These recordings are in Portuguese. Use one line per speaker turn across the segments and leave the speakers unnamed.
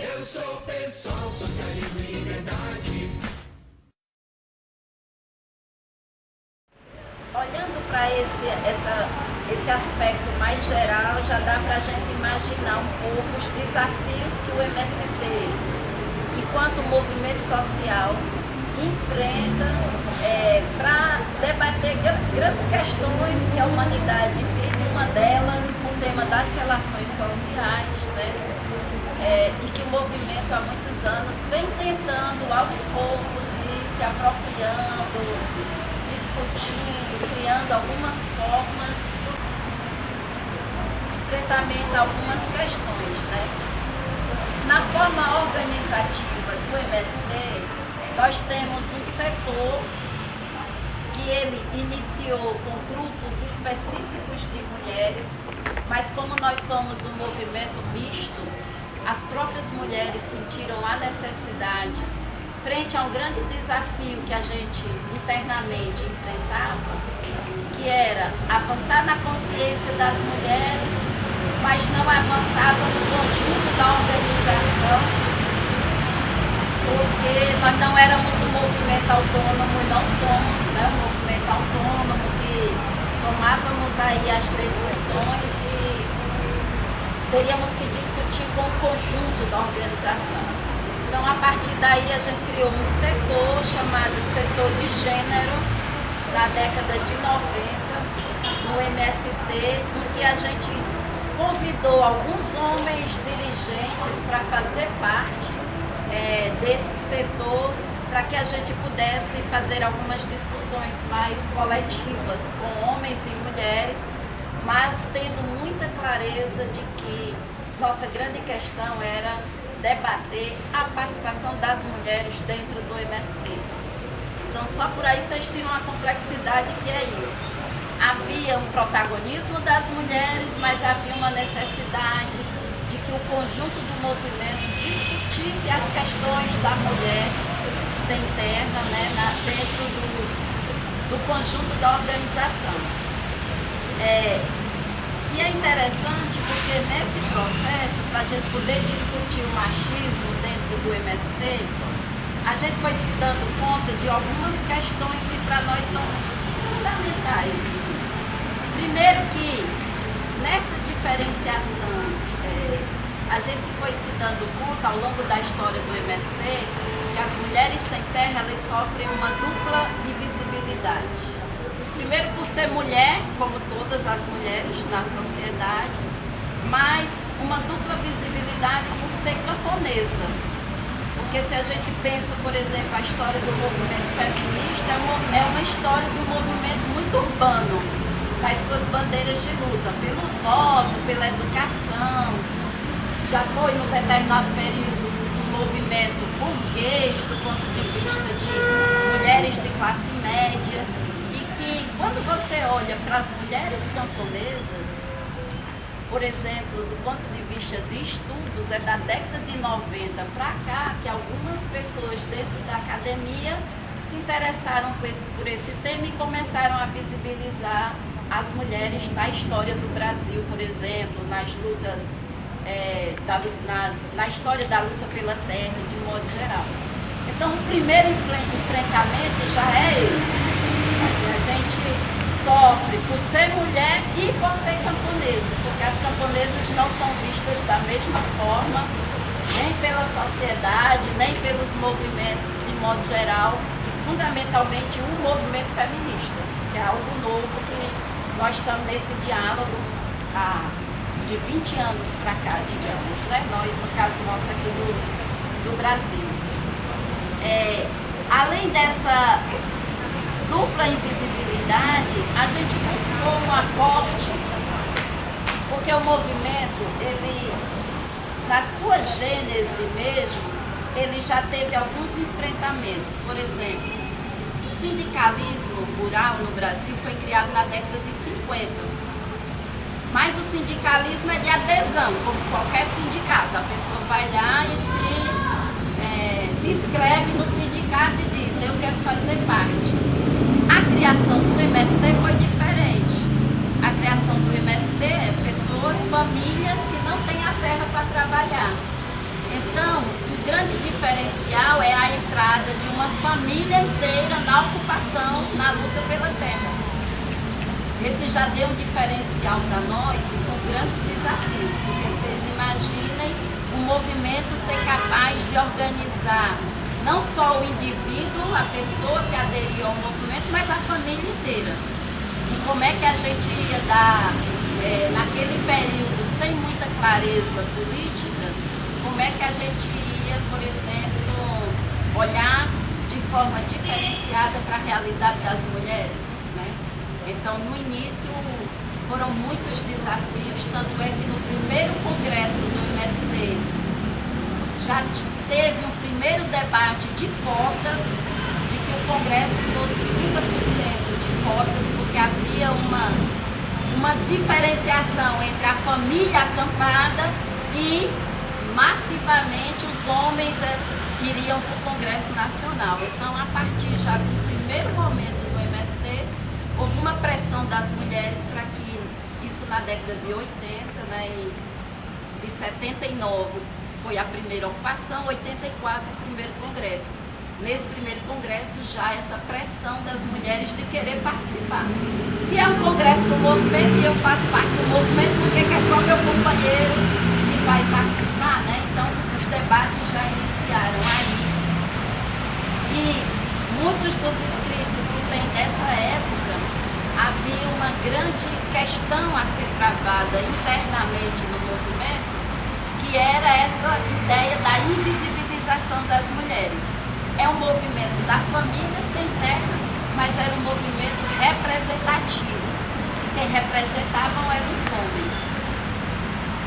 Eu sou PSOL, socialismo e liberdade.
Olhando para esse aspecto mais geral, já dá para a gente imaginar um pouco os desafios que o MST, enquanto movimento social, enfrenta para debater grandes questões que a humanidade vive, uma delas o tema das relações sociais, né? E que o movimento há muitos anos vem tentando aos poucos ir se apropriando, discutindo, criando algumas formas de enfrentamento a algumas questões, né? Na forma organizativa do MST, nós temos um setor que ele iniciou com grupos específicos de mulheres, mas como nós somos um movimento misto, as próprias mulheres sentiram a necessidade, frente a um grande desafio que a gente internamente enfrentava, que era avançar na consciência das mulheres, mas não avançava no conjunto da organização, porque nós não éramos um movimento autônomo e não somos, né, um movimento autônomo que tomávamos aí as decisões e teríamos que discutir com o conjunto da organização. Então, a partir daí, a gente criou um setor chamado Setor de Gênero, na década de 90, no MST, em que a gente convidou alguns homens dirigentes para fazer parte desse setor, para que a gente pudesse fazer algumas discussões mais coletivas com homens e mulheres, mas tendo muita clareza de que nossa grande questão era debater a participação das mulheres dentro do MST. Então, só por aí vocês tinham a complexidade que é isso. Havia um protagonismo das mulheres, mas havia uma necessidade de que o conjunto do movimento discutisse as questões da mulher sem terra, né, dentro do conjunto da organização. E é interessante porque nesse processo, para a gente poder discutir o machismo dentro do MST, a gente foi se dando conta de algumas questões que para nós são fundamentais. Primeiro que nessa diferenciação, a gente foi se dando conta ao longo da história do MST que as mulheres sem terra elas sofrem uma dupla invisibilidade. Primeiro por ser mulher, como todas as mulheres na sociedade, mas uma dupla visibilidade por ser camponesa. Porque se a gente pensa, por exemplo, a história do movimento feminista, é uma história do movimento muito urbano, das suas bandeiras de luta, pelo voto, pela educação. Já foi, num determinado período, um movimento burguês, do ponto de vista de mulheres de classe média. E quando você olha para as mulheres camponesas, por exemplo, do ponto de vista de estudos, é da década de 90 para cá que algumas pessoas dentro da academia se interessaram por esse tema e começaram a visibilizar as mulheres na história do Brasil, por exemplo, nas lutas, na história da luta pela terra, de modo geral. Então, o primeiro enfrentamento já é esse. A gente sofre por ser mulher e por ser camponesa, porque as camponesas não são vistas da mesma forma, nem pela sociedade, nem pelos movimentos de modo geral, e fundamentalmente o movimento feminista, que é algo novo que nós estamos nesse diálogo há de 20 anos para cá, digamos, né? Nós, no caso nosso aqui do Brasil. Além dessa dupla invisibilidade, a gente buscou um aporte, porque o movimento, ele, na sua gênese mesmo, ele já teve alguns enfrentamentos. Por exemplo, o sindicalismo rural no Brasil foi criado na década de 50, mas o sindicalismo é de adesão, como qualquer sindicato. A pessoa vai lá e se inscreve no sindicato e diz, eu quero fazer parte. A criação do MST foi diferente. A criação do MST é pessoas, famílias que não têm a terra para trabalhar. Então, social é a entrada de uma família inteira na ocupação, na luta pela terra. Esse já deu um diferencial para nós e com grandes desafios, porque vocês imaginem o movimento ser capaz de organizar não só o indivíduo, a pessoa que aderiu ao movimento, mas a família inteira. E como é que a gente ia dar, naquele período, sem muita clareza política, como é que a gente ia, por exemplo, olhar de forma diferenciada para a realidade das mulheres, né? Então, no início, foram muitos desafios, tanto é que no primeiro congresso do MST já teve um primeiro debate de cotas, de que o congresso fosse 30% de cotas, porque havia uma diferenciação entre a família acampada e massivamente os homens iriam para o Congresso Nacional. Então, a partir já do primeiro momento do MST, houve uma pressão das mulheres para que isso na década de 80, né, e de 79 foi a primeira ocupação, 84 o primeiro congresso. Nesse primeiro congresso já essa pressão das mulheres de querer participar. Se é um congresso do movimento e eu faço parte do movimento, por que é só meu companheiro que vai participar, né? Então os debates já iniciaram aí. E muitos dos escritos que tem dessa época, havia uma grande questão a ser travada internamente no movimento, que era essa ideia da invisibilização das mulheres. É um movimento da família sem terra, mas era um movimento representativo. Quem representavam eram os homens.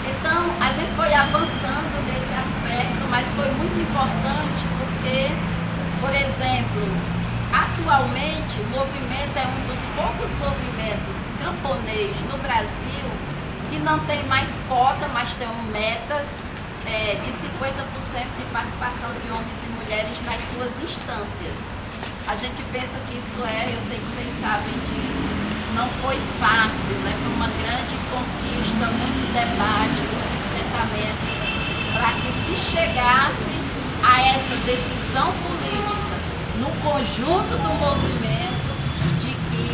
Então, a gente foi avançando nesse aspecto, mas foi muito importante porque, por exemplo, atualmente o movimento é um dos poucos movimentos camponês no Brasil que não tem mais cota, mas tem metas de 50% de participação de homens e mulheres nas suas instâncias. A gente pensa que isso eu sei que vocês sabem disso, não foi fácil, né? Foi uma grande conquista, muito debate, muito enfrentamento, para que se chegasse a essa decisão política no conjunto do movimento de que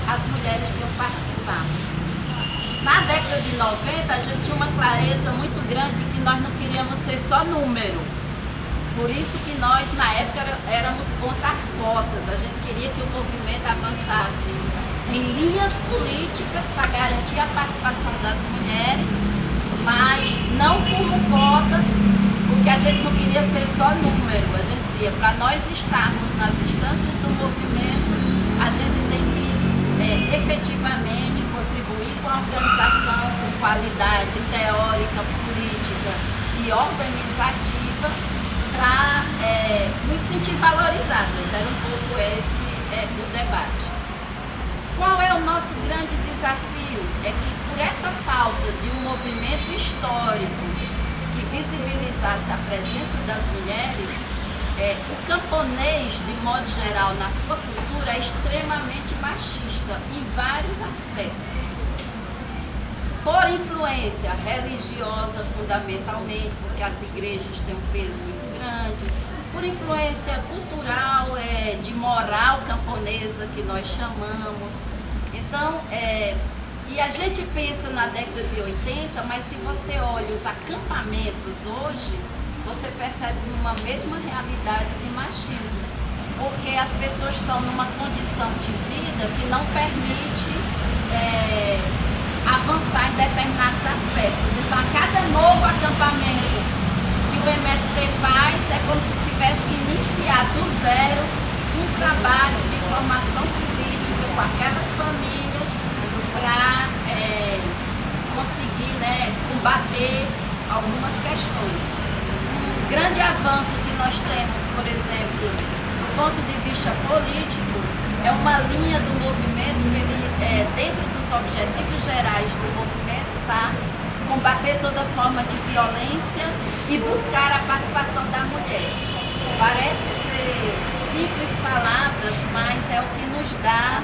as mulheres tinham participar. Na década de 90, a gente tinha uma clareza muito grande de que nós não queríamos ser só número. Por isso que nós, na época, éramos contra as cotas. A gente queria que o movimento avançasse em linhas políticas para garantir a participação das mulheres, mas não como cota, porque a gente não queria ser só número. A gente dizia, para nós estarmos nas instâncias do movimento, a gente tem que efetivamente contribuir com a organização, com qualidade teórica, política e organizativa para nos sentir valorizadas. Era um pouco esse o debate. Qual é o nosso grande desafio? É que por essa falta de um movimento histórico que visibilizasse a presença das mulheres, o camponês, de modo geral, na sua cultura, é extremamente machista em vários aspectos. Por influência religiosa, fundamentalmente, porque as igrejas têm um peso muito grande, por influência cultural, de moral camponesa, que nós chamamos. Então, e a gente pensa na década de 80, mas se você olha os acampamentos hoje, você percebe uma mesma realidade de machismo, porque as pessoas estão numa condição de vida que não permite avançar em determinados aspectos. Então, a cada novo acampamento que o MST faz, é como se tivesse que iniciar do zero um trabalho de formação política com aquelas famílias para conseguir, combater algumas questões. O grande avanço que nós temos, por exemplo, do ponto de vista político, é uma linha do movimento que ele, dentro dos objetivos gerais do movimento, está combater toda forma de violência e buscar a participação da mulher. Parece ser simples palavras, mas é o que nos dá,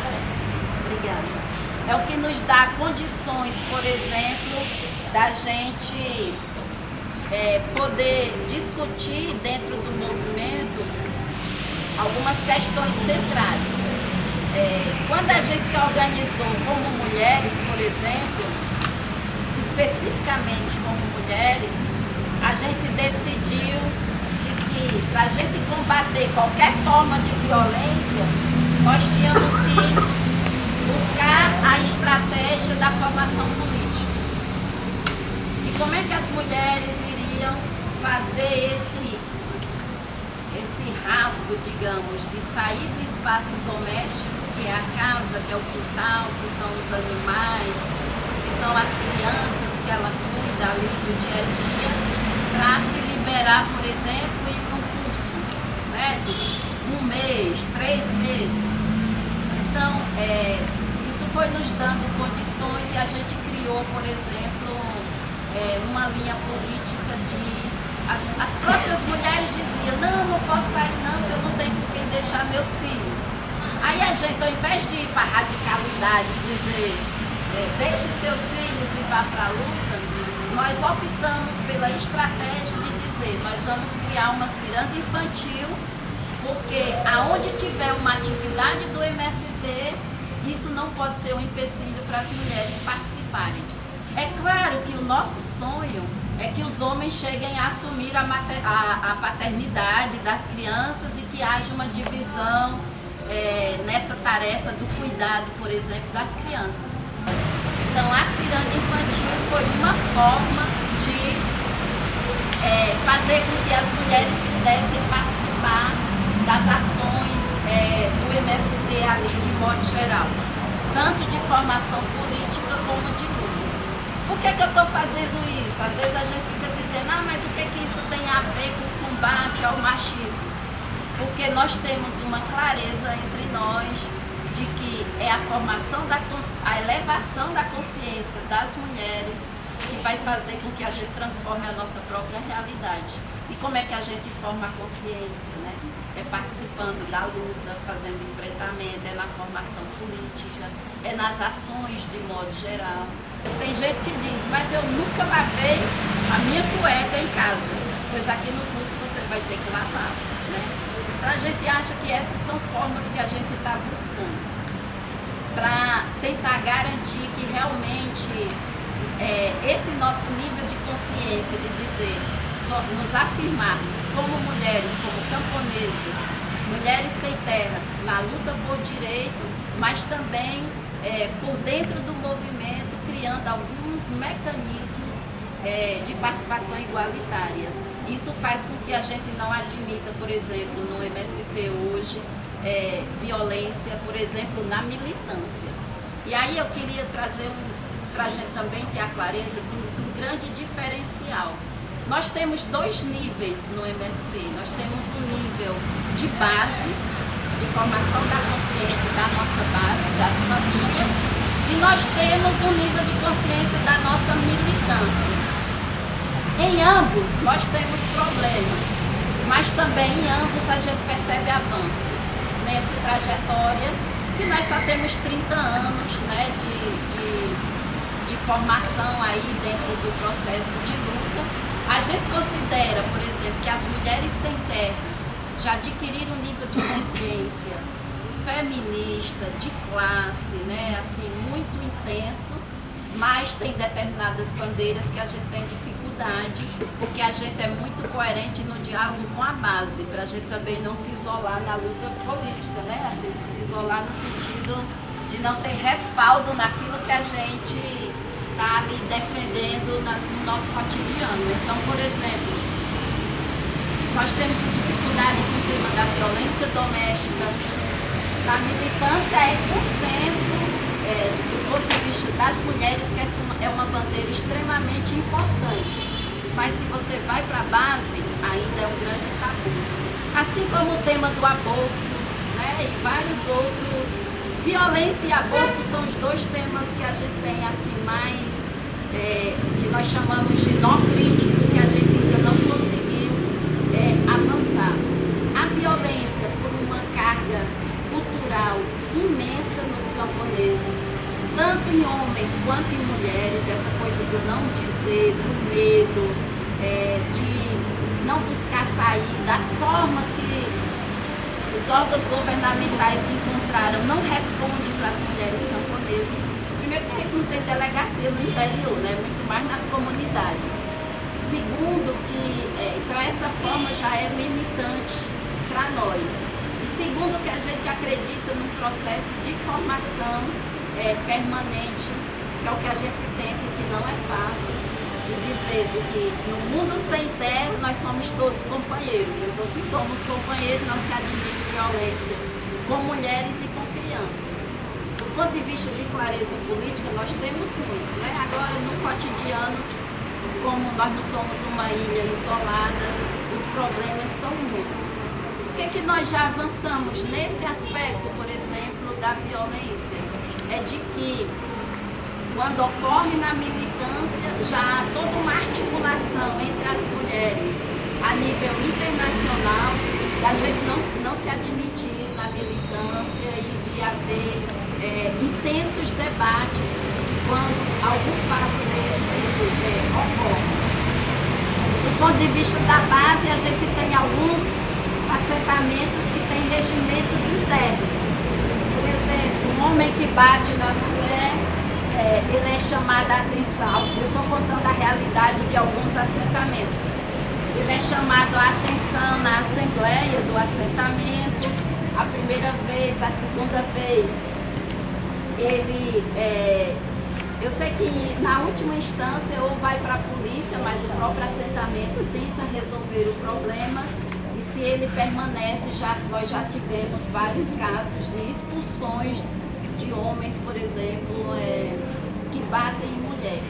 é o que nos dá condições, por exemplo, da gente poder discutir dentro do movimento algumas questões centrais. Quando a gente se organizou como mulheres, por exemplo, especificamente como mulheres, a gente decidiu de que para a gente combater qualquer forma de violência, nós tínhamos que buscar a estratégia da formação política. E como é que as mulheres iriam fazer esse rasgo, digamos, de sair do espaço doméstico, que é a casa, que é o quintal, que são os animais, que são as crianças que ela cuida ali do dia a dia, para se liberar, por exemplo, e ir para um curso, né, de 1 mês, 3 meses. Então, isso foi nos dando condições e a gente criou, por exemplo, uma linha política de... As próprias mulheres diziam, não posso sair não, porque eu não tenho com quem deixar meus filhos. Aí a gente, ao invés de ir para a radicalidade e dizer, deixe seus filhos e vá para a luta, nós optamos pela estratégia de dizer, nós vamos criar uma ciranda infantil, porque aonde tiver uma atividade do MST, isso não pode ser um empecilho para as mulheres participarem. É claro que o nosso sonho é que os homens cheguem a assumir a paternidade das crianças e que haja uma divisão nessa tarefa do cuidado, por exemplo, das crianças. Então, a ciranda infantil foi uma forma de fazer com que as mulheres pudessem participar das ações do MST ali, de modo geral, tanto de formação política como de luta. Por que eu estou fazendo isso? Às vezes a gente fica dizendo, mas o que isso tem a ver com o combate ao machismo? Porque nós temos uma clareza entre nós de que é a formação, a elevação da consciência das mulheres que vai fazer com que a gente transforme a nossa própria realidade. E como é que a gente forma a consciência, né? É participando da luta, fazendo enfrentamento, é na formação política, é nas ações de modo geral. Tem gente que diz, mas eu nunca lavei a minha cueca em casa, pois aqui no curso você vai ter que lavar, né? Então a gente acha que essas são formas que a gente está buscando para tentar garantir que realmente esse nosso nível de consciência de dizer, nos afirmarmos como mulheres, como camponesas, mulheres sem terra, na luta por direito, mas também por dentro do movimento, criando alguns mecanismos de participação igualitária. Isso faz com que a gente não admita, por exemplo, no MST hoje, violência, por exemplo, na militância. E aí eu queria trazer para a gente também ter a clareza do grande diferencial. Nós temos 2 níveis no MST. Nós temos um nível de base, de formação da consciência da nossa base, das famílias, e nós temos um nível de consciência da nossa militância. Em ambos nós temos problemas, mas também em ambos a gente percebe avanços nessa trajetória que nós só temos 30 anos, né, de formação aí dentro do processo de luta. A gente considera, por exemplo, que as mulheres sem terra já adquiriram um nível de consciência feminista, de classe, né, assim, muito intenso, mas tem determinadas bandeiras que a gente tem dificuldade, porque a gente é muito coerente no diálogo com a base, para a gente também não se isolar na luta política, né, assim, se isolar no sentido de não ter respaldo naquilo que a gente está ali defendendo no nosso cotidiano. Então, por exemplo, nós temos dificuldade com o tema da violência doméstica. Na militância é consenso, do ponto de vista das mulheres, que essa é uma bandeira extremamente importante. Mas se você vai para a base, ainda é um grande tabu. Assim como o tema do aborto, né, e vários outros. Violência e aborto são os 2 temas que a gente tem assim mais, que nós chamamos de nó crítico, que a gente ainda não conseguiu avançar. A violência por uma carga cultural imensa nos camponeses, tanto em homens quanto em mulheres, essa coisa do não dizer, do medo, de não buscar sair, das formas que os órgãos governamentais encontraram, não responde para as mulheres camponesas. Primeiro que a gente não tem delegacia no interior, né? Muito mais nas comunidades. Segundo que, então essa forma já é limitante para nós. E segundo que a gente acredita num processo de formação permanente, que é o que a gente tenta, que não é fácil, de dizer que no mundo sem terra nós somos todos companheiros. Então, se somos companheiros, não se admite violência com mulheres e com crianças. Do ponto de vista de clareza política, nós temos muito, né? Agora, no cotidiano, como nós não somos uma ilha isolada, os problemas são muitos. O que nós já avançamos nesse aspecto, por exemplo, da violência? É de que, quando ocorre na militância, já há toda uma articulação entre as mulheres a nível internacional, da gente não se admitir na militância e de haver intensos debates quando algum fato desse ocorre. Do ponto de vista da base, a gente tem alguns assentamentos que têm regimentos internos. Por exemplo, um homem que bate na mulher, ele é chamado a atenção. Eu estou contando a realidade de alguns assentamentos. Ele é chamado a atenção na assembleia do assentamento, a primeira vez, a segunda vez. Eu sei que na última instância ou vai para a polícia, mas o próprio assentamento tenta resolver o problema. E se ele permanece, nós já tivemos vários casos de expulsões de homens, por exemplo, que batem em mulher.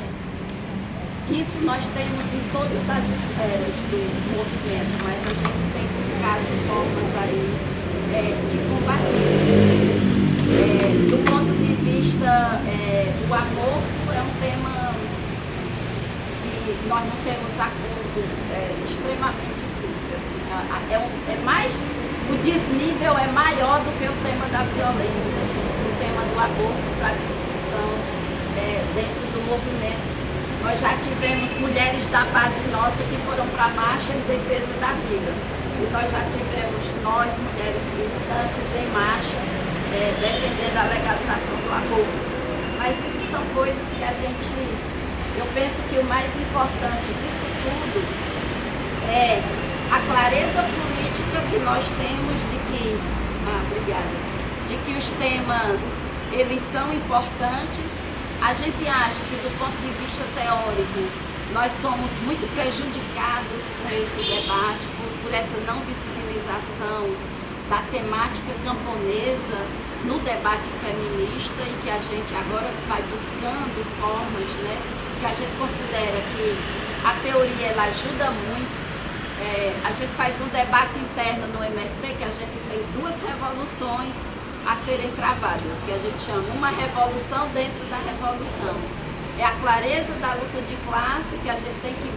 Isso nós temos em todas as esferas do movimento, mas a gente tem buscado formas aí de combater. Do ponto de vista do aborto, é um tema que nós não temos acordo, extremamente difícil. Assim, o desnível é maior do que o tema da violência, o tema do aborto para a discussão dentro do movimento. Nós já tivemos mulheres da base nossa que foram para a marcha em defesa da vida. E nós já tivemos nós, mulheres militantes, em marcha, defendendo a legalização do aborto. Mas isso são coisas que eu penso que o mais importante disso tudo é a clareza política que nós temos de que os temas, eles são importantes. A gente acha que, do ponto de vista teórico, nós somos muito prejudicados com esse debate, por essa não visibilização da temática camponesa no debate feminista, e que a gente agora vai buscando formas, né, que a gente considera que a teoria ela ajuda muito. A gente faz um debate interno no MST que a gente tem duas revoluções a serem travadas, que a gente chama uma revolução dentro da revolução. É a clareza da luta de classe, que a gente tem que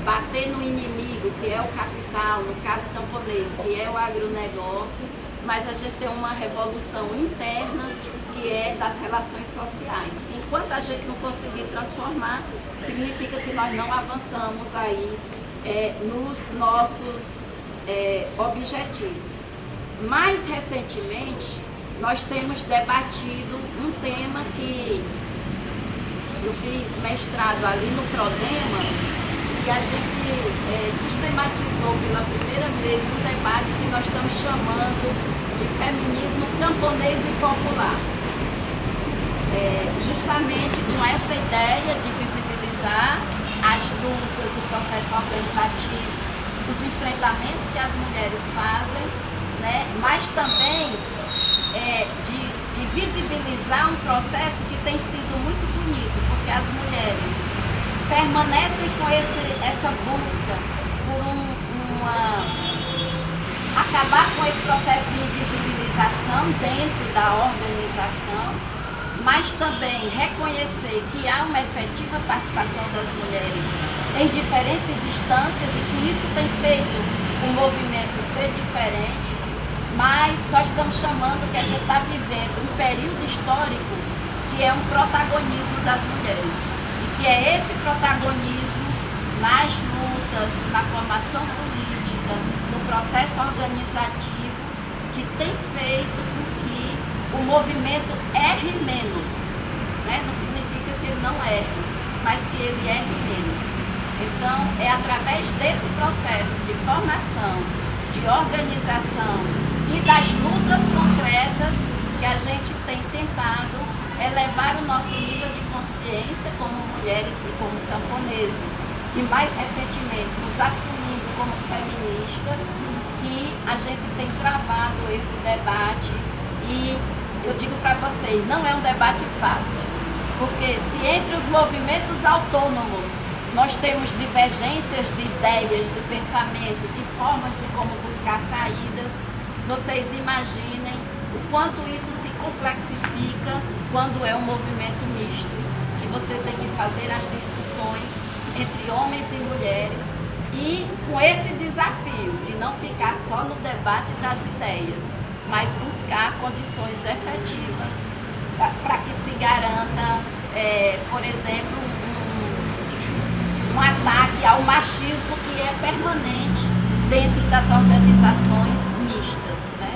bater no inimigo, que é o capital, no caso camponês, que é o agronegócio, mas a gente tem uma revolução interna, que é das relações sociais. Enquanto a gente não conseguir transformar, significa que nós não avançamos aí nos nossos objetivos. Mais recentemente, nós temos debatido um tema que eu fiz mestrado ali no Prodema, e a gente sistematizou pela primeira vez um debate que nós estamos chamando de feminismo camponês e popular. Justamente com essa ideia de visibilizar as lutas, o processo organizativo, os enfrentamentos que as mulheres fazem, né? Mas também de visibilizar um processo que tem sido muito bonito, porque as mulheres permanecem com essa busca por acabar com esse processo de invisibilização dentro da organização, mas também reconhecer que há uma efetiva participação das mulheres em diferentes instâncias e que isso tem feito o movimento ser diferente. Mas nós estamos chamando que a gente está vivendo um período histórico que é um protagonismo das mulheres. E que é esse protagonismo nas lutas, na formação política, no processo organizativo, que tem feito com que o movimento erre menos, né? Não significa que ele não erre, mas que ele erre menos. Então, é através desse processo de formação, de organização e das lutas concretas que a gente tem tentado elevar o nosso nível de consciência como mulheres e como camponesas. E mais recentemente, nos assumindo como feministas, que a gente tem travado esse debate. E eu digo para vocês, não é um debate fácil, porque se entre os movimentos autônomos nós temos divergências de ideias, de pensamento, de formas de como buscar saídas, vocês imaginem o quanto isso se complexifica quando é um movimento misto, que você tem que fazer as discussões entre homens e mulheres e com esse desafio de não ficar só no debate das ideias, mas buscar condições efetivas para que se garanta, por exemplo, um ataque ao machismo que é permanente dentro das organizações mistas, né?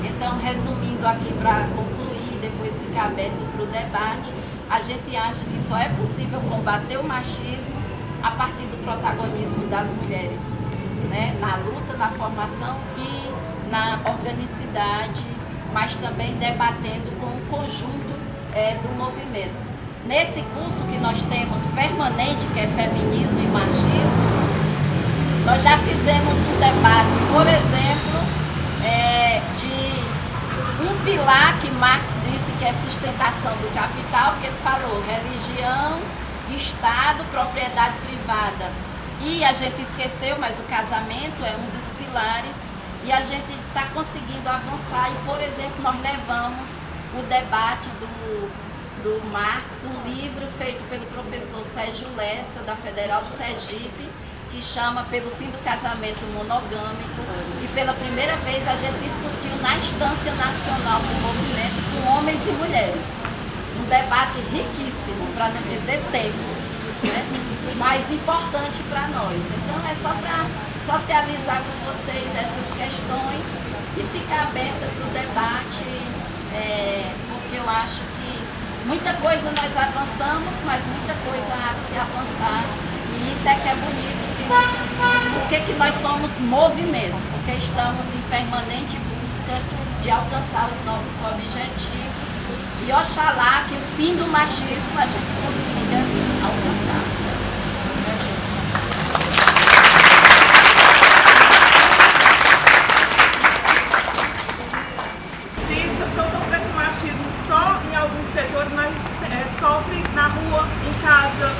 Então, resumindo aqui para concluir, depois ficar aberto para o debate, a gente acha que só é possível combater o machismo a partir do protagonismo das mulheres, né? Na luta, na formação e na organicidade, mas também debatendo com o conjunto do movimento. Nesse curso que nós temos permanente, que é feminismo e machismo, nós já fizemos um debate, por exemplo, de um pilar que Marx disse que é sustentação do capital, que ele falou religião, Estado, propriedade privada. E a gente esqueceu, mas o casamento é um dos pilares e a gente está conseguindo avançar. E, por exemplo, nós levamos o debate do Marx, um livro feito pelo professor Sérgio Lessa, da Federal do Sergipe, que chama Pelo Fim do Casamento Monogâmico. E pela primeira vez a gente discutiu na instância nacional do movimento com homens e mulheres. Um debate riquíssimo, para não dizer tenso, né? Mas importante para nós. Então é só para socializar com vocês essas questões e ficar aberta para o debate, porque eu acho que muita coisa nós avançamos, mas muita coisa há de se avançar. E isso é que é bonito. Porque nós somos movimento, porque estamos em permanente busca de alcançar os nossos objetivos. E oxalá que o fim do machismo a gente consiga alcançar.
Se sofrer esse machismo só em alguns setores, mas sofre na rua, em casa,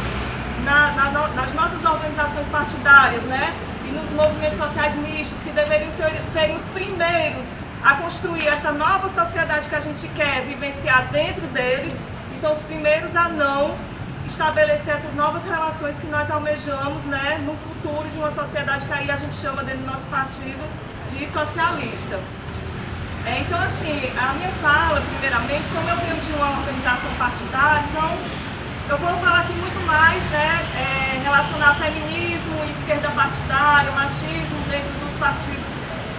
nas nossas organizações partidárias, né? E nos movimentos sociais mistos, que deveriam ser os primeiros a construir essa nova sociedade que a gente quer vivenciar dentro deles, e são os primeiros a não estabelecer essas novas relações que nós almejamos, né, no futuro de uma sociedade que aí a gente chama dentro do nosso partido de socialista. Então, assim, a minha fala, primeiramente, como eu venho de uma organização partidária, então eu vou falar aqui muito mais, né, relacionar feminismo, esquerda partidária, machismo dentro dos partidos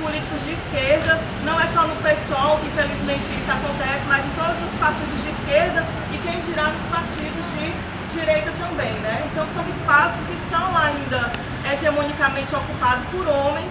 políticos de esquerda, não é só no PSOL que infelizmente isso acontece, mas em todos os partidos de esquerda e quem dirá nos partidos de direita também, né? Então são espaços que são ainda hegemonicamente ocupados por homens.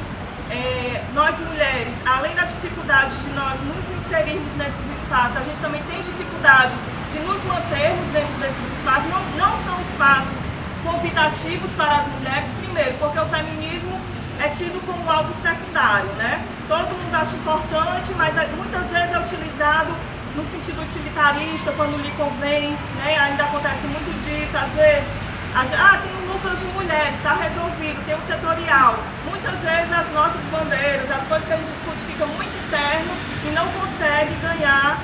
Nós mulheres, além da dificuldade de nós nos inserirmos nesses espaços, a gente também tem dificuldade de nos mantermos dentro desses espaços. Não são espaços convidativos para as mulheres, primeiro, porque o feminismo é tido como algo secundário, né? Todo mundo acha importante, mas muitas vezes é utilizado no sentido utilitarista, quando lhe convém, né? Ainda acontece muito disso, às vezes, tem um núcleo de mulheres, está resolvido, tem um setorial. Muitas vezes as nossas bandeiras, as coisas que a gente discute ficam muito interno e não consegue ganhar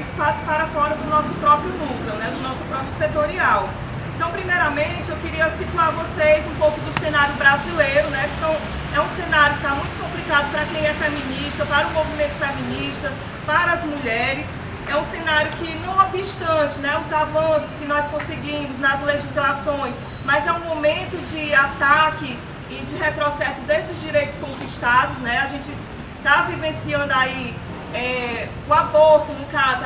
espaço para fora do nosso próprio núcleo, né? Do nosso próprio setorial. Então, primeiramente, eu queria situar vocês um pouco do cenário brasileiro, né? É um cenário que está muito complicado para quem é feminista, para o movimento feminista, para as mulheres. É um cenário que, não obstante, né, os avanços que nós conseguimos nas legislações, mas é um momento de ataque e de retrocesso desses direitos conquistados, né? A gente está vivenciando aí o aborto, no caso,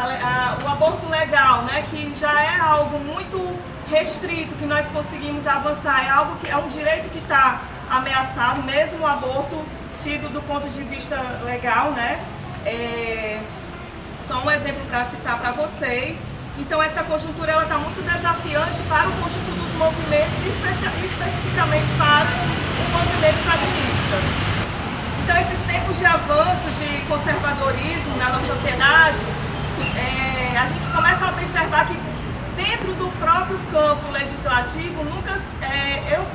o aborto legal, né, que já é algo muito restrito, que nós conseguimos avançar, é algo que é um direito que está ameaçado, mesmo o aborto tido do ponto de vista legal, né? Só um exemplo para citar para vocês. Então essa conjuntura está muito desafiante para o conjunto dos movimentos e especificamente para o movimento feminista. Então esses tempos de avanço, de conservadorismo na nossa sociedade, a gente começa a observar que dentro do próprio campo legislativo,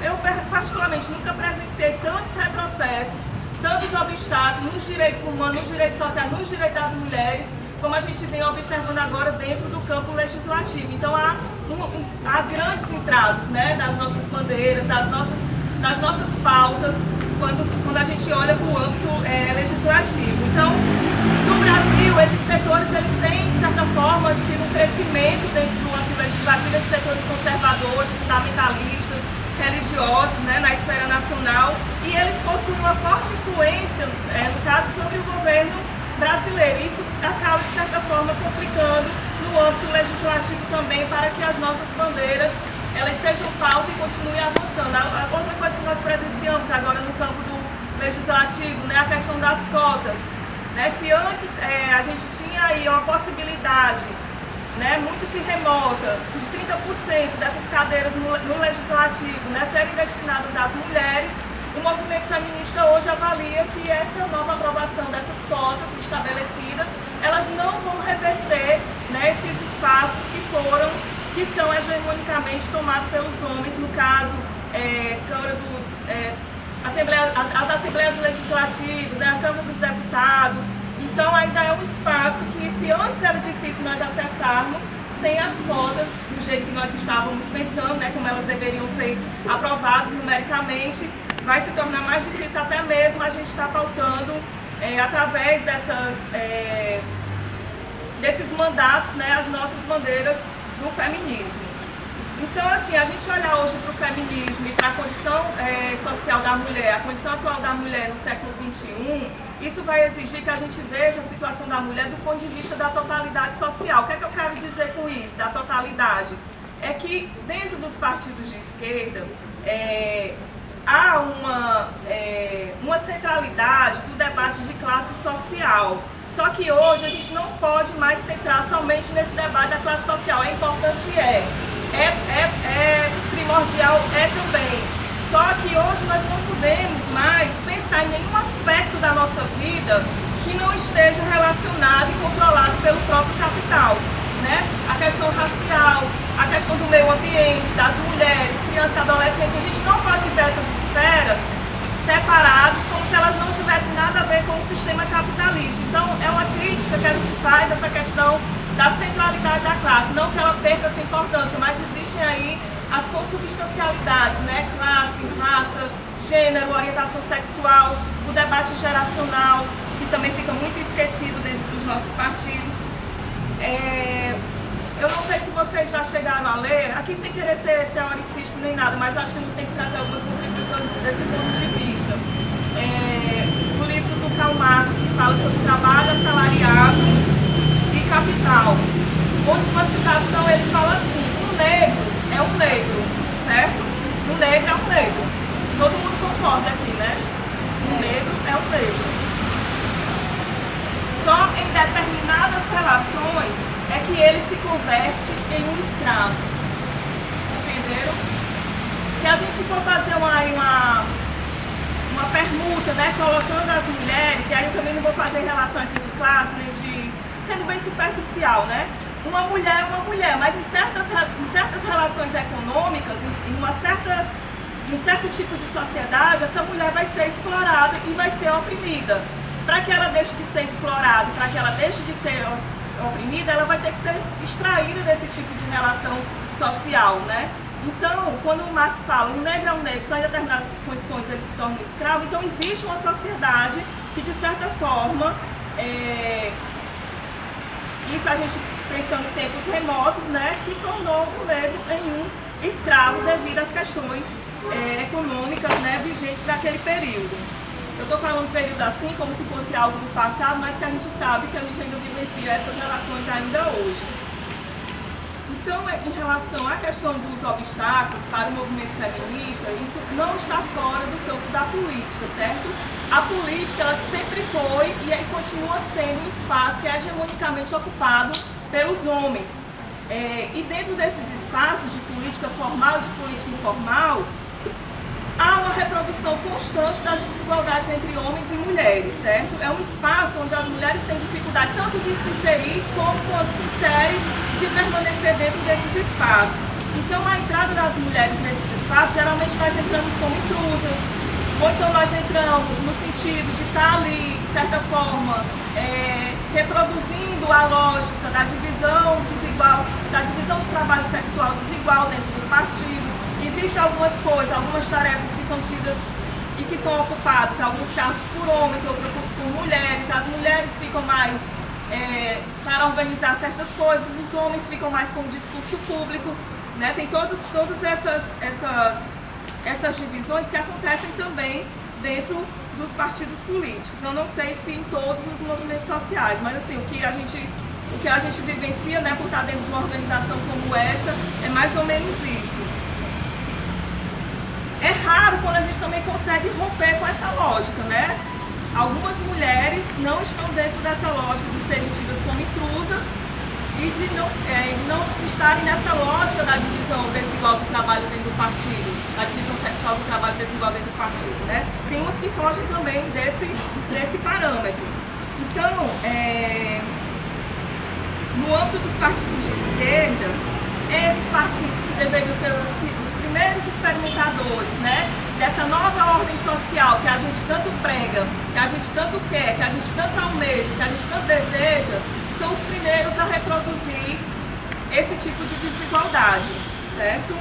eu particularmente nunca presenciei tantos retrocessos, tantos obstáculos nos direitos humanos, nos direitos sociais, nos direitos das mulheres, como a gente vem observando agora dentro do campo legislativo. Então há grandes entraves, né, nas nossas bandeiras, nas nossas pautas, quando a gente olha para o âmbito legislativo. Então, no Brasil, esses setores eles têm, de certa forma, tido um crescimento dentro do âmbito legislativo, esses setores conservadores, fundamentalistas, religiosos, né, na esfera nacional, e eles possuem uma forte influência, no caso, sobre o governo brasileiro. Isso acaba, de certa forma, complicando no âmbito legislativo também, para que as nossas bandeiras elas sejam pauta e continuem avançando. A outra coisa que nós presenciamos agora no campo do legislativo, né, a questão das cotas. Né? Se antes a gente tinha aí uma possibilidade, né, muito que remota, de 30% dessas cadeiras no legislativo, né, serem destinadas às mulheres, o movimento feminista hoje avalia que essa nova aprovação dessas cotas estabelecidas, elas não vão reverter, né, esses espaços que são hegemonicamente tomados pelos homens, no caso, as assembleias legislativas, né, a Câmara dos Deputados. Então ainda é um espaço que, se antes era difícil nós acessarmos, sem as cotas, do jeito que nós estávamos pensando, né, como elas deveriam ser aprovadas numericamente, vai se tornar mais difícil até mesmo a gente estar pautando, através desses mandatos, né, as nossas bandeiras do feminismo. Então, assim, a gente olhar hoje para o feminismo e para a condição social da mulher, a condição atual da mulher no século XXI, isso vai exigir que a gente veja a situação da mulher do ponto de vista da totalidade social. O que é que eu quero dizer com isso, da totalidade? É que dentro dos partidos de esquerda, há uma centralidade do debate de classe social. Só que hoje a gente não pode mais centrar somente nesse debate da classe social. É importante, é primordial, também. Só que hoje nós não podemos mais pensar em nenhum aspecto da nossa vida que não esteja relacionado e controlado pelo próprio capital. Né? A questão racial, a questão do meio ambiente, das mulheres, crianças e adolescentes, a gente não pode ver essas esferas separadas como se elas não tivessem nada a ver com o sistema capitalista. Então é uma crítica que a gente faz essa questão da centralidade da classe, não que ela perca essa importância, mas existem aí as consubstancialidades, né? Classe, raça, gênero, orientação sexual, o debate geracional, que também fica muito esquecido dentro dos nossos partidos. Eu não sei se vocês já chegaram a ler, aqui sem querer ser teoricista nem nada, mas acho que a gente tem que trazer algumas contribuições desse ponto de vista. O livro do Karl Marx, que fala sobre trabalho assalariado e capital. Onde uma citação ele fala assim: um negro é um negro, certo? Um negro é um negro. Todo mundo concorda aqui, né? Um negro é um negro. Só em determinadas relações é que ele se converte em um escravo. Entenderam? Se a gente for fazer uma permuta, né, colocando as mulheres, e aí eu também não vou fazer relação aqui de classe, nem de... sendo bem superficial, né? Uma mulher é uma mulher, mas em certas relações econômicas, em um certo tipo de sociedade, essa mulher vai ser explorada e vai ser oprimida. Para que ela deixe de ser explorada, para que ela deixe de ser oprimida, ela vai ter que ser extraída desse tipo de relação social, né? Então, quando o Marx fala um negro é um negro, só em determinadas condições ele se torna um escravo, então existe uma sociedade que, de certa forma, isso a gente pensando em tempos remotos, né, que tornou o negro em um escravo devido às questões econômicas, né, vigentes daquele período. Eu estou falando período assim como se fosse algo do passado, mas que a gente sabe que a gente ainda vivencia essas relações ainda hoje. Então, em relação à questão dos obstáculos para o movimento feminista, isso não está fora do campo da política, certo? A política, ela sempre foi e continua sendo um espaço que é hegemonicamente ocupado pelos homens. E dentro desses espaços de política formal e de política informal, há uma reprodução constante das desigualdades entre homens e mulheres, certo? É um espaço onde as mulheres têm dificuldade tanto de se inserir como quando se insere de permanecer dentro desses espaços. Então, a entrada das mulheres nesses espaços, geralmente nós entramos como intrusas, ou então nós entramos no sentido de estar ali, de certa forma, reproduzindo a lógica da divisão desigual, da divisão do trabalho sexual desigual dentro do partido. Existem algumas coisas, algumas tarefas que são tidas e que são ocupadas, alguns cargos por homens, outros por mulheres. As mulheres ficam mais para organizar certas coisas, os homens ficam mais com o discurso público, né? Tem todas essas divisões que acontecem também dentro dos partidos políticos. Eu não sei se em todos os movimentos sociais, mas assim, o que a gente vivencia, né, por estar dentro de uma organização como essa, é mais ou menos isso. É raro quando a gente também consegue romper com essa lógica, né? Algumas mulheres não estão dentro dessa lógica de serem tidas como intrusas e de não estarem nessa lógica da divisão desigual do trabalho dentro do partido, da divisão sexual do trabalho desigual dentro do partido, né? Tem umas que fogem também desse parâmetro. Então, no âmbito dos partidos de esquerda, esses partidos que deveriam ser os primeiros experimentadores, né, dessa nova ordem social que a gente tanto prega, que a gente tanto quer, que a gente tanto almeja, que a gente tanto deseja, são os primeiros a reproduzir esse tipo de desigualdade, certo?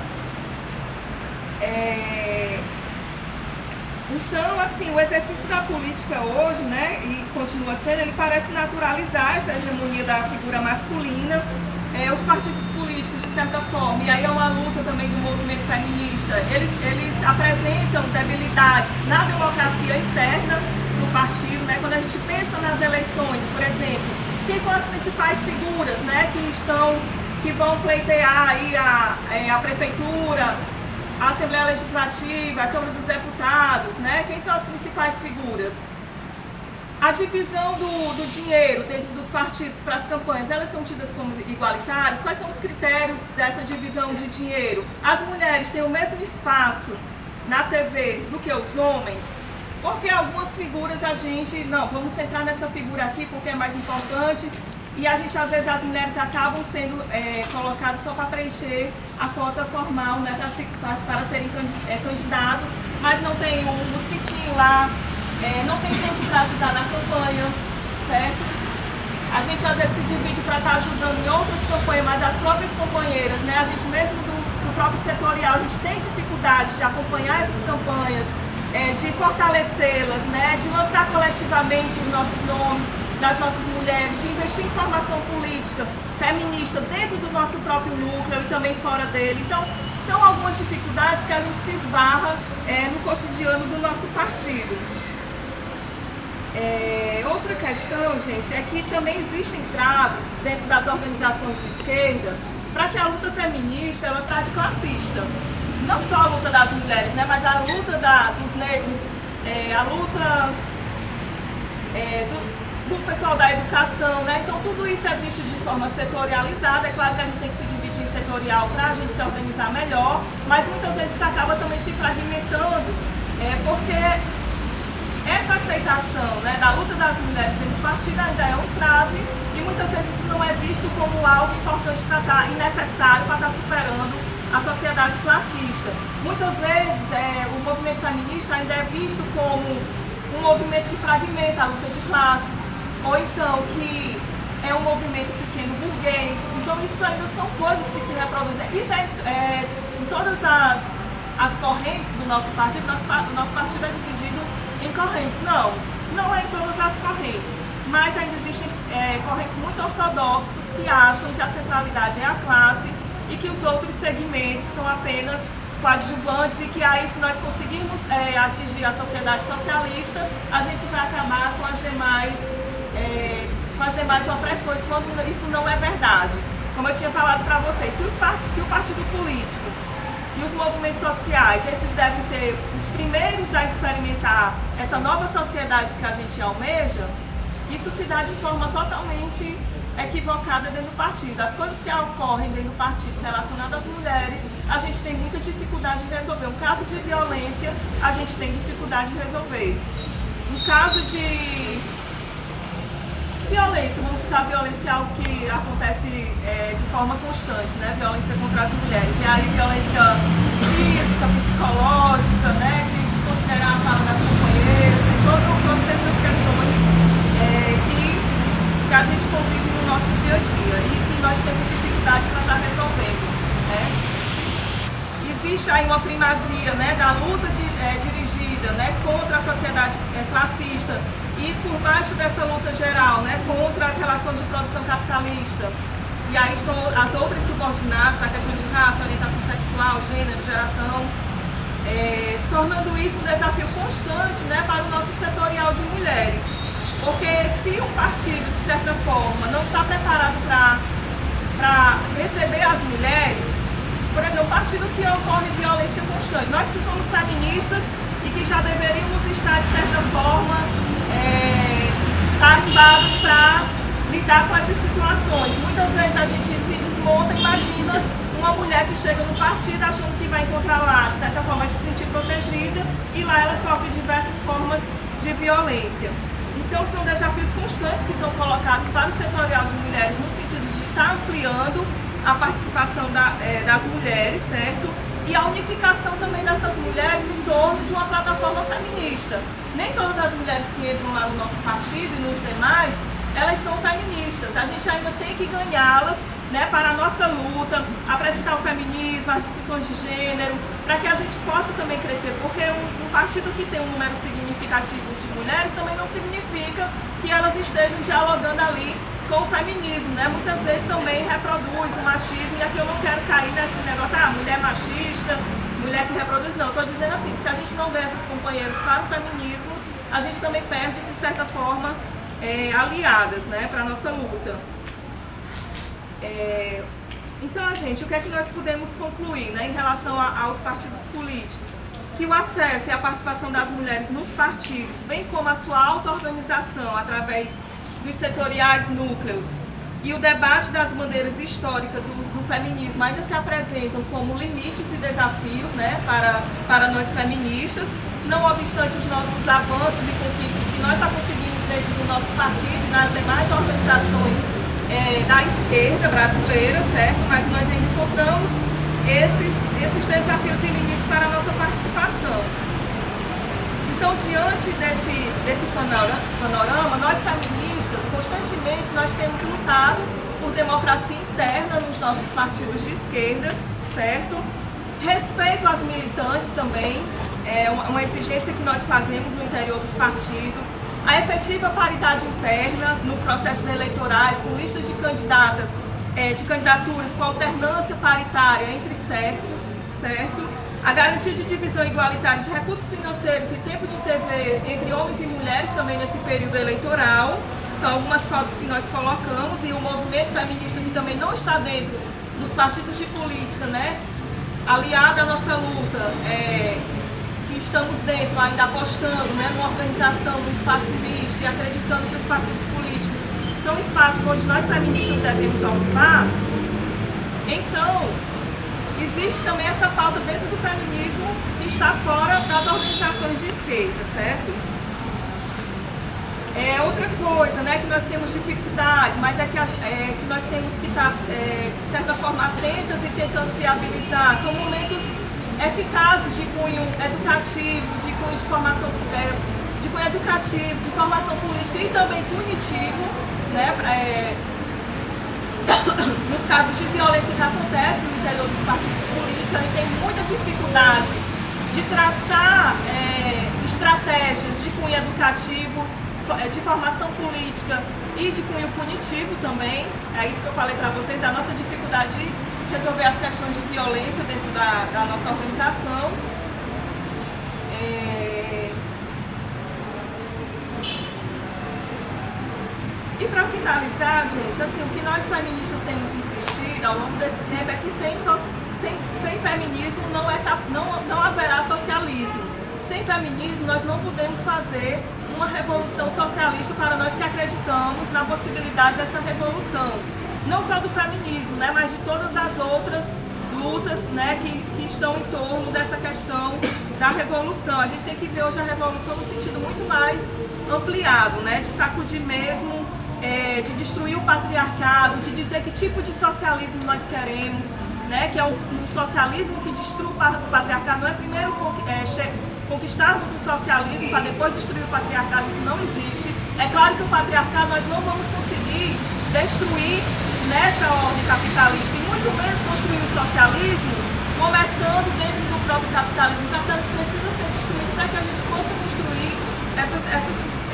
Então, assim, o exercício da política hoje, né, e continua sendo, ele parece naturalizar essa hegemonia da figura masculina. Os partidos políticos, de certa forma, e aí é uma luta também do movimento feminista, eles apresentam debilidades na democracia interna do partido, né? Quando a gente pensa nas eleições, por exemplo, quem são as principais figuras, né, que vão pleitear aí a prefeitura, a Assembleia Legislativa, a Câmara dos Deputados, né? Quem são as principais figuras? A divisão do dinheiro dentro dos partidos para as campanhas, elas são tidas como igualitárias? Quais são os critérios dessa divisão de dinheiro? As mulheres têm o mesmo espaço na TV do que os homens? Porque algumas figuras a gente, não, vamos centrar nessa figura aqui porque é mais importante, e a gente, às vezes, as mulheres acabam sendo colocadas só para preencher a cota formal, né, para serem candidatos, mas não tem um mosquitinho lá, não tem gente para ajudar na campanha, certo? A gente às vezes se divide para estar ajudando em outras campanhas, mas as próprias companheiras, né? A gente mesmo do próprio setorial, a gente tem dificuldade de acompanhar essas campanhas, de fortalecê-las, né? De lançar coletivamente os nossos nomes das nossas mulheres, de investir em formação política feminista dentro do nosso próprio núcleo e também fora dele. Então, são algumas dificuldades que a gente se esbarra no cotidiano do nosso partido. Outra questão, gente, é que também existem traves dentro das organizações de esquerda para que a luta feminista ela seja classista. Não só a luta das mulheres, né, mas a luta dos negros, a luta do pessoal da educação, né? Então tudo isso é visto de forma setorializada. É claro que a gente tem que se dividir em setorial para a gente se organizar melhor, mas muitas vezes isso acaba também se fragmentando, porque essa aceitação, né, da luta das mulheres dentro do partido ainda é um trave e muitas vezes isso não é visto como algo importante para estar, e necessário para estar superando a sociedade classista. Muitas vezes o movimento feminista ainda é visto como um movimento que fragmenta a luta de classes, ou então que é um movimento pequeno burguês. Então isso ainda são coisas que se reproduzem. Isso em todas as correntes do nosso partido. O nosso partido é dividido em correntes. Não é em todas as correntes, mas ainda existem correntes muito ortodoxas que acham que a centralidade é a classe e que os outros segmentos são apenas coadjuvantes, e que aí, se nós conseguirmos atingir a sociedade socialista, a gente vai acabar com as demais opressões, quando isso não é verdade. Como eu tinha falado para vocês, se o partido político e os movimentos sociais, esses devem ser os primeiros a experimentar essa nova sociedade que a gente almeja, isso se dá de forma totalmente equivocada dentro do partido. As coisas que ocorrem dentro do partido relacionadas às mulheres, a gente tem muita dificuldade de resolver. Um caso de violência, a gente tem dificuldade de resolver. Um caso de violência, vamos citar violência, que é algo que acontece de forma constante, né? Violência contra as mulheres. E aí violência física, psicológica, né? De desconsiderar a fala das companheiras, todas essas questões que a gente convive no nosso dia a dia e que nós temos dificuldade para estar resolvendo, né? Existe aí uma primazia, né, da luta dirigida, né, contra a sociedade classista, e por baixo dessa luta geral, né, contra as relações de produção capitalista. E aí estão as outras subordinadas, a questão de raça, orientação sexual, gênero, geração, tornando isso um desafio constante, né, para o nosso setorial de mulheres. Porque se um partido, de certa forma, não está preparado para receber as mulheres, por exemplo, um partido que ocorre violência constante, nós que somos feministas e que já deveríamos estar, de certa forma, tarimbados para lidar com essas situações. Muitas vezes a gente se desmonta, imagina uma mulher que chega no partido achando que vai encontrar lá, de certa forma, vai se sentir protegida, e lá ela sofre diversas formas de violência. Então são desafios constantes que são colocados para o setorial de mulheres no sentido de estar ampliando a participação das mulheres, certo? E a unificação também dessas mulheres em torno de uma plataforma feminista. Nem todas as mulheres que entram lá no nosso partido e nos demais, elas são feministas. A gente ainda tem que ganhá-las, né, para a nossa luta, apresentar o feminismo, as discussões de gênero, para que a gente possa também crescer, porque um partido que tem um número significativo de mulheres também não significa que elas estejam dialogando ali com o feminismo, né? Muitas vezes também reproduz o machismo, e aqui eu não quero cair nesse negócio, mulher machista, mulher que reproduz, não. Estou dizendo assim, que se a gente não vê essas companheiras para o feminismo, a gente também perde, de certa forma, aliadas, né, para a nossa luta. Então, gente, o que é que nós podemos concluir, né, em relação aos partidos políticos? Que o acesso e a participação das mulheres nos partidos, bem como a sua auto-organização através dos setoriais núcleos e o debate das bandeiras históricas do feminismo ainda se apresentam como limites e desafios, né, para nós feministas, não obstante os nossos avanços e conquistas que nós já conseguimos dentro do nosso partido e nas demais organizações da esquerda brasileira, certo? Mas nós ainda encontramos esses desafios e limites para a nossa participação. Então, diante desse panorama, nós feministas, constantemente, nós temos lutado por democracia interna nos nossos partidos de esquerda, certo? Respeito às militantes também, é uma exigência que nós fazemos no interior dos partidos. A efetiva paridade interna nos processos eleitorais, com listas de candidatas, de candidaturas com alternância paritária entre sexos, certo? A garantia de divisão igualitária de recursos financeiros e tempo de TV entre homens e mulheres também nesse período eleitoral. São algumas pautas que nós colocamos, e o movimento feminista, que também não está dentro dos partidos de política, né, aliado à nossa luta, que estamos dentro, ainda apostando, né, numa organização do espaço misto e acreditando que os partidos políticos são espaços onde nós feministas devemos ocupar. Então, existe também essa pauta dentro do feminismo que está fora das organizações de esquerda, certo? Outra coisa, né, que nós temos dificuldades, mas que nós temos que estar, de certa forma, atentas e tentando viabilizar. São momentos eficazes de cunho educativo, de cunho de formação, de cunho educativo, de formação política e também punitivo, né, nos casos de violência que acontece no interior dos partidos políticos. Ele tem muita dificuldade de traçar estratégias de cunho educativo, de formação política e de cunho punitivo também. É isso que eu falei para vocês, da nossa dificuldade resolver as questões de violência dentro da nossa organização. E para finalizar, gente, assim, o que nós feministas temos insistido ao longo desse tempo é que sem feminismo não haverá socialismo. Sem feminismo nós não podemos fazer uma revolução socialista para nós que acreditamos na possibilidade dessa revolução. Não só do feminismo, né, mas de todas as outras lutas, né, que estão em torno dessa questão da revolução. A gente tem que ver hoje a revolução no sentido muito mais ampliado, né, de sacudir mesmo, de destruir o patriarcado, de dizer que tipo de socialismo nós queremos, né, que é um socialismo que destrua o patriarcado. Não é primeiro conquistarmos o socialismo para depois destruir o patriarcado, isso não existe. É claro que o patriarcado nós não vamos conseguir destruir nessa ordem capitalista, e muito menos construir o socialismo começando dentro do próprio capitalismo. O capitalismo precisa ser destruído para que a gente possa construir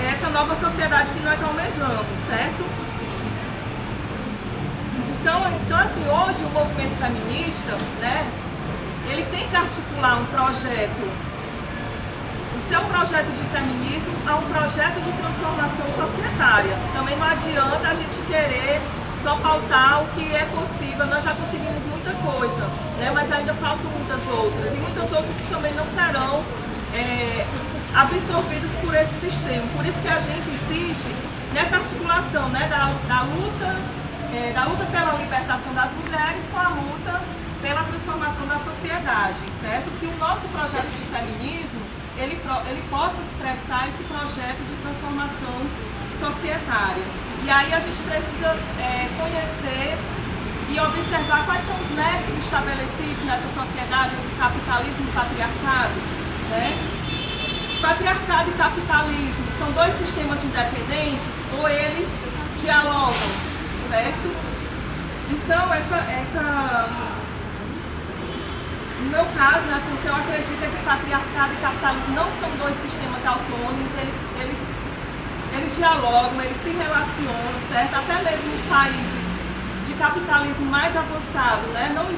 essa nova sociedade que nós almejamos, certo? Então assim, hoje o movimento feminista, né, ele tem que articular um projeto, o seu projeto de feminismo a um projeto de transformação societária. Também não adianta a gente querer só pautar o que é possível. Nós já conseguimos muita coisa, né, mas ainda faltam muitas outras, e muitas outras que também não serão absorvidas por esse sistema. Por isso que a gente insiste nessa articulação, né, da luta pela libertação das mulheres com a luta pela transformação da sociedade, certo? Que o nosso projeto de feminismo ele possa expressar esse projeto de transformação societária. E aí a gente precisa conhecer e observar quais são os nexos estabelecidos nessa sociedade entre capitalismo e patriarcado, né? Patriarcado e capitalismo são dois sistemas independentes ou eles dialogam, certo? Então, no meu caso, né, assim, o que eu acredito é que patriarcado e capitalismo não são dois sistemas autônomos, eles dialogam, eles se relacionam, certo? Até mesmo nos países de capitalismo mais avançado, né? Não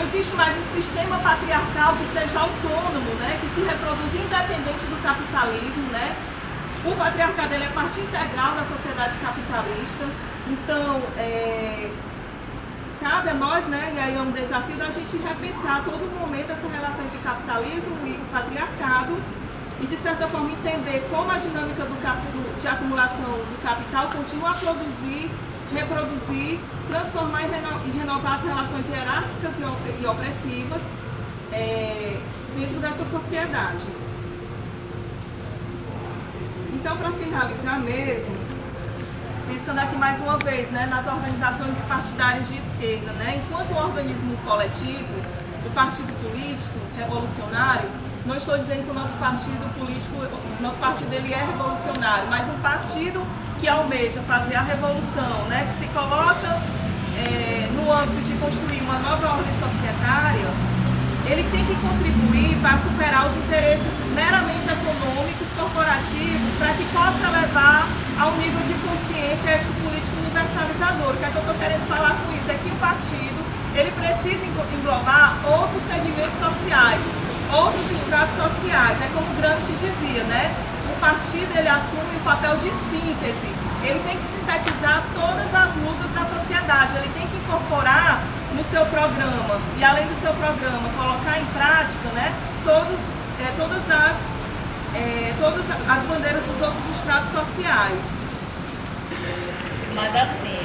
existe mais um sistema patriarcal que seja autônomo, né? Que se reproduz independente do capitalismo, né? O patriarcado ele é parte integral da sociedade capitalista. Então, cabe a nós, né? E aí é um desafio da gente repensar a todo momento essa relação entre capitalismo e o patriarcado e, de certa forma, entender como a dinâmica de acumulação do capital continua a produzir, reproduzir, transformar e renovar as relações hierárquicas e opressivas dentro dessa sociedade. Então, para finalizar mesmo, pensando aqui mais uma vez, né, nas organizações partidárias de esquerda, né, enquanto um organismo coletivo, o partido político revolucionário, não estou dizendo que o nosso partido político, nosso partido ele é revolucionário, mas um partido que almeja fazer a revolução, né, que se coloca no âmbito de construir uma nova ordem societária, ele tem que contribuir para superar os interesses meramente econômicos, corporativos, para que possa levar a um nível de consciência ético-político universalizador. O que eu estou querendo falar com isso é que o partido ele precisa englobar outros segmentos sociais, outros estratos sociais. É como Gramsci dizia, né? O partido ele assume o papel de síntese. Ele tem que sintetizar todas as lutas da sociedade. Ele tem que incorporar no seu programa e, além do seu programa, colocar em prática, né, todas as bandeiras dos outros estratos sociais.
Mas assim,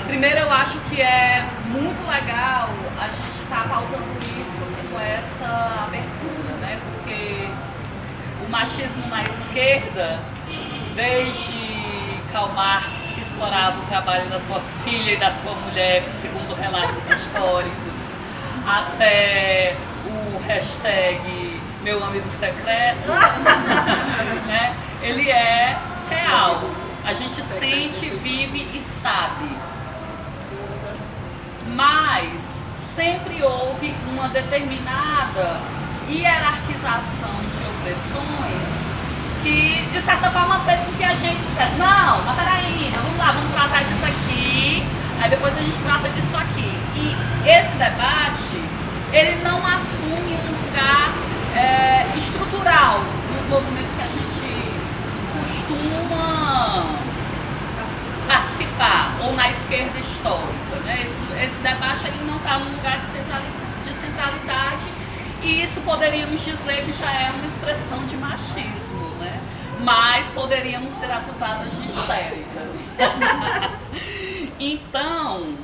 primeiro eu acho que é muito legal a gente estar pautando isso com essa abertura, né? Porque o machismo na esquerda, desde Karl Marx, que explorava o trabalho da sua filha e da sua mulher, segundo relatos históricos, até o hashtag Meu Amigo Secreto, né? Ele é real. A gente sente, vive e sabe. Mas sempre houve uma determinada hierarquização de opressões que, de certa forma, fez com que a gente dissesse: não, mas peraí, vamos lá, vamos tratar disso aqui Aí depois a gente trata disso aqui. E esse debate, ele não assume um lugar estrutural nos movimentos que a gente costuma participar, ou na esquerda histórica, né? Esse debate ele não está num lugar de centralidade, e isso poderíamos dizer que já é uma expressão de machismo, né? Mas poderíamos ser acusadas de histéricas. Então,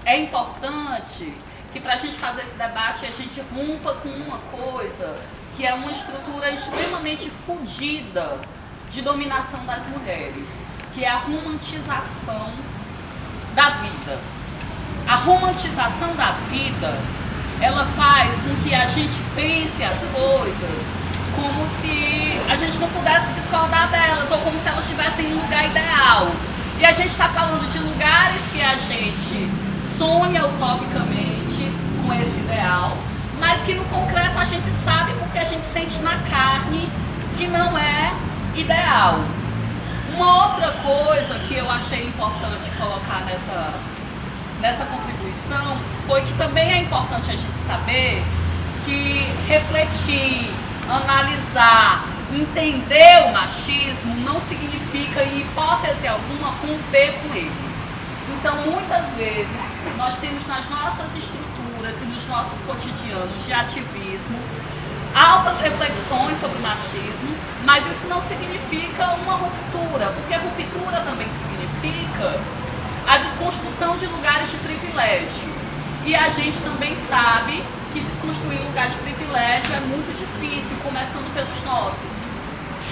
é importante que para a gente fazer esse debate a gente rompa com uma coisa que é uma estrutura extremamente fugida de dominação das mulheres, que é a romantização da vida. A romantização da vida, ela faz com que a gente pense as coisas como se a gente não pudesse discordar delas, ou como se elas estivessem em um lugar ideal. E a gente está falando de lugares que a gente sonha utopicamente com esse ideal, mas que no concreto a gente sabe porque a gente sente na carne que não é ideal. Uma outra coisa que eu achei importante colocar nessa contribuição foi que também é importante a gente saber que refletir, analisar, entender o machismo não significa, em hipótese alguma, romper com ele. Então, muitas vezes, nós temos nas nossas estruturas e nos nossos cotidianos de ativismo altas reflexões sobre o machismo, mas isso não significa uma ruptura, porque ruptura também significa a desconstrução de lugares de privilégio. E a gente também sabe que desconstruir lugares de privilégio é muito difícil, começando pelos nossos,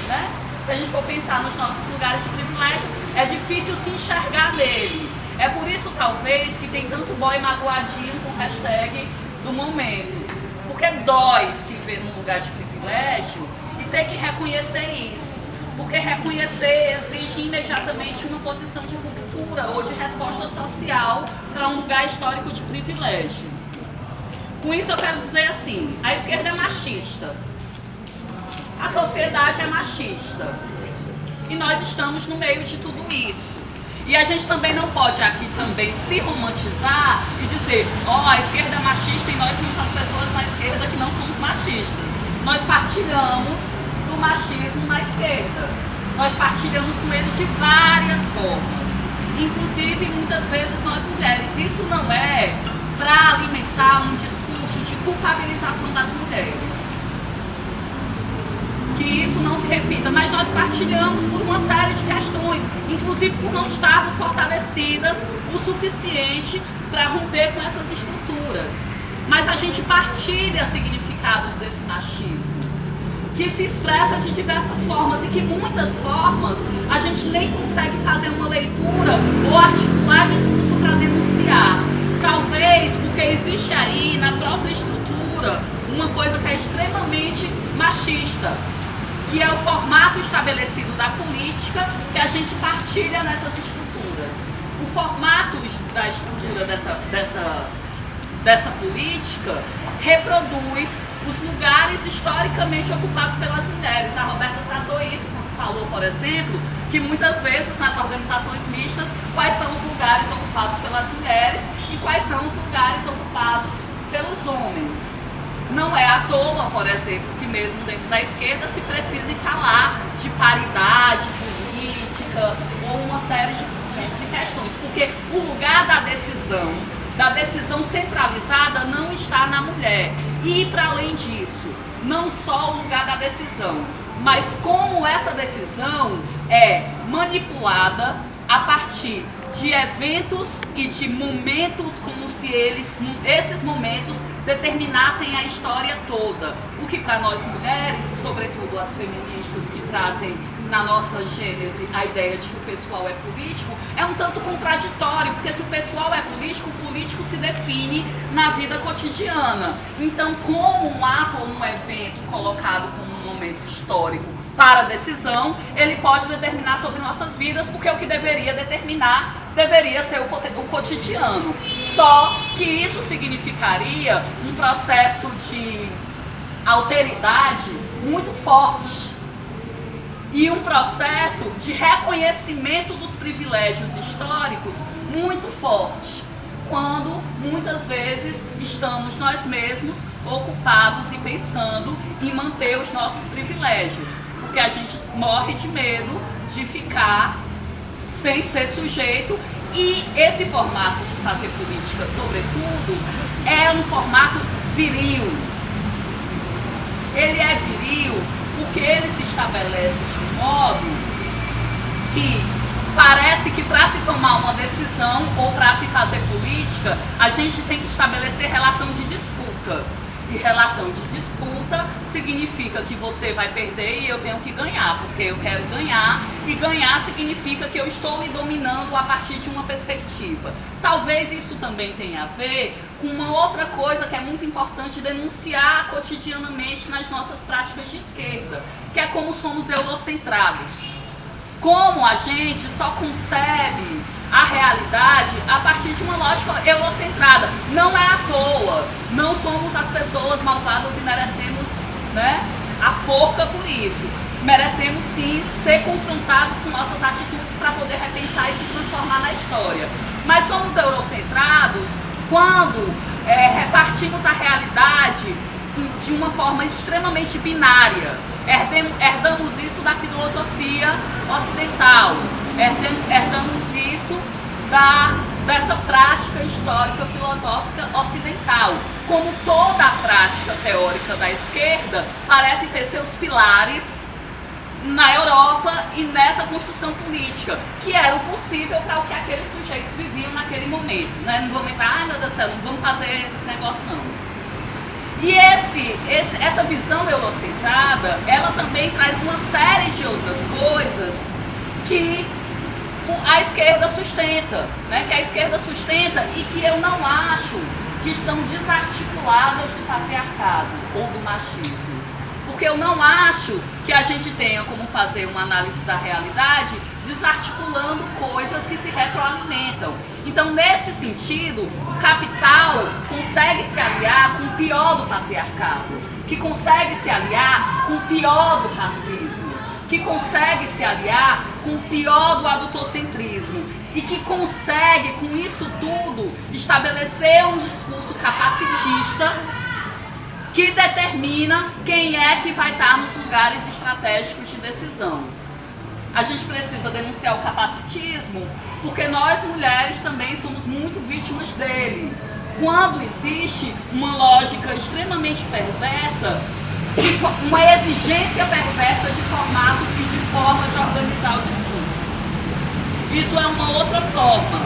né? Se a gente for pensar nos nossos lugares de privilégio, é difícil se enxergar nele. É por isso, talvez, que tem tanto boy magoadinho com hashtag do momento. Porque dói se ver num lugar de privilégio e ter que reconhecer isso. Porque reconhecer exige imediatamente uma posição de ruptura ou de resposta social para um lugar histórico de privilégio. Com isso eu quero dizer assim, a esquerda é machista, a sociedade é machista, e nós estamos no meio de tudo isso. E a gente também não pode aqui também se romantizar e dizer, ó, a esquerda é machista e nós somos as pessoas na esquerda que não somos machistas. Nós partilhamos do machismo na esquerda. Nós partilhamos com ele de várias formas. Inclusive, muitas vezes, nós mulheres. Isso não é para alimentar um discurso de culpabilização das mulheres. Que isso não se repita, mas nós partilhamos por uma série de questões, inclusive por não estarmos fortalecidas o suficiente para romper com essas estruturas. Mas a gente partilha significados desse machismo, que se expressa de diversas formas e que muitas formas a gente nem consegue fazer uma leitura ou articular discurso para denunciar. Talvez porque existe aí na própria estrutura uma coisa que é extremamente machista, que é o formato estabelecido da política que a gente partilha nessas estruturas. O formato da estrutura dessa política reproduz os lugares historicamente ocupados pelas mulheres. A Roberta tratou isso quando falou, por exemplo, que muitas vezes nas organizações mistas, quais são os lugares ocupados pelas mulheres e quais são os lugares ocupados pelos homens. Não é à toa, por exemplo, que mesmo dentro da esquerda se precise falar de paridade política ou uma série de questões, porque o lugar da decisão centralizada não está na mulher. E, para além disso, não só o lugar da decisão, mas como essa decisão é manipulada a partir de eventos e de momentos como se esses momentos determinassem a história toda. O que para nós mulheres, sobretudo as feministas que trazem na nossa gênese a ideia de que o pessoal é político, é um tanto contraditório, porque se o pessoal é político, o político se define na vida cotidiana. Então, como um ato ou um evento colocado como um momento histórico para decisão, ele pode determinar sobre nossas vidas, porque o que deveria determinar deveria ser o cotidiano. Só que isso significaria um processo de alteridade muito forte. e um processo de reconhecimento dos privilégios históricos muito forte, quando muitas vezes estamos nós mesmos ocupados e pensando em manter os nossos privilégios, porque a gente morre de medo de ficar sem ser sujeito. E esse formato de fazer política, sobretudo, é um formato viril. Ele é viril porque ele se estabelece de um modo que parece que para se tomar uma decisão ou para se fazer política, a gente tem que estabelecer relação de disputa. E relação de disputa significa que você vai perder e eu tenho que ganhar, porque eu quero ganhar, e ganhar significa que eu estou lhe dominando a partir de uma perspectiva. Talvez isso também tenha a ver com uma outra coisa que é muito importante denunciar cotidianamente nas nossas práticas de esquerda, que é como somos eurocentrados. Como a gente só concebe a realidade a partir de uma lógica eurocentrada. Não é à toa, não somos as pessoas malvadas e merecemos, né, a forca por isso. Merecemos sim ser confrontados com nossas atitudes para poder repensar e se transformar na história. Mas somos eurocentrados quando repartimos a realidade de uma forma extremamente binária. Herdamos isso da filosofia ocidental, herdamos isso dessa prática histórica filosófica ocidental. Como toda a prática teórica da esquerda parece ter seus pilares na Europa e nessa construção política, que era o possível para o que aqueles sujeitos viviam naquele momento, né? Não vamos entrar, ai meu Deus do céu, não vamos fazer esse negócio não. E essa visão eurocentrada, ela também traz uma série de outras coisas que a esquerda sustenta, né? Que a esquerda sustenta e que eu não acho que estão desarticuladas do patriarcado ou do machismo. Porque eu não acho que a gente tenha como fazer uma análise da realidade desarticulando coisas que se retroalimentam. Então, nesse sentido, o capital consegue se aliar com o pior do patriarcado, que consegue se aliar com o pior do racismo, que consegue se aliar com o pior do adultocentrismo e que consegue, com isso tudo, estabelecer um discurso capacitista que determina quem é que vai estar nos lugares estratégicos de decisão. A gente precisa denunciar o capacitismo porque nós mulheres também somos muito vítimas dele. Quando existe uma lógica extremamente perversa, uma exigência perversa de formato e de forma de organizar o discurso. Isso é uma outra forma,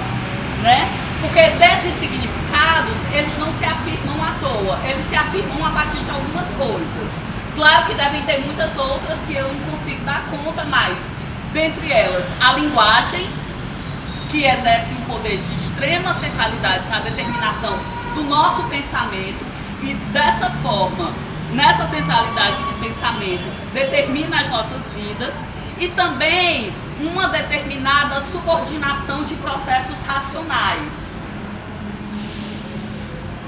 né? Porque desses significados, eles não se afirmam à toa, eles se afirmam a partir de algumas coisas. Claro que devem ter muitas outras que eu não consigo dar conta, mas dentre elas, a linguagem, que exerce um poder de extrema centralidade na determinação do nosso pensamento e dessa forma, nessa centralidade de pensamento, determina as nossas vidas e também uma determinada subordinação de processos racionais.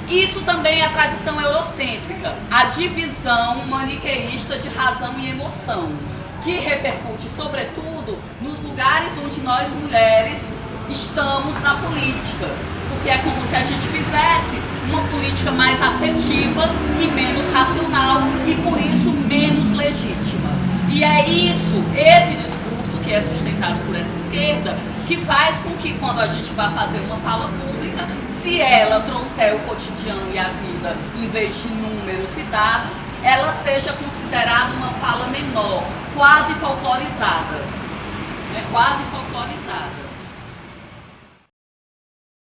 Isso também é a tradição eurocêntrica, a divisão maniqueísta de razão e emoção, que repercute, sobretudo, nos lugares onde nós mulheres estamos na política, porque é como se a gente fizesse uma política mais afetiva e menos racional e, por isso, menos legítima. E é isso, esse discurso que é sustentado por essa esquerda, que faz com que, quando a gente vai fazer uma fala pública, se ela trouxer o cotidiano e a vida em vez de números e dados, ela seja considerada uma fala menor, quase folclorizada. Quase folclorizada.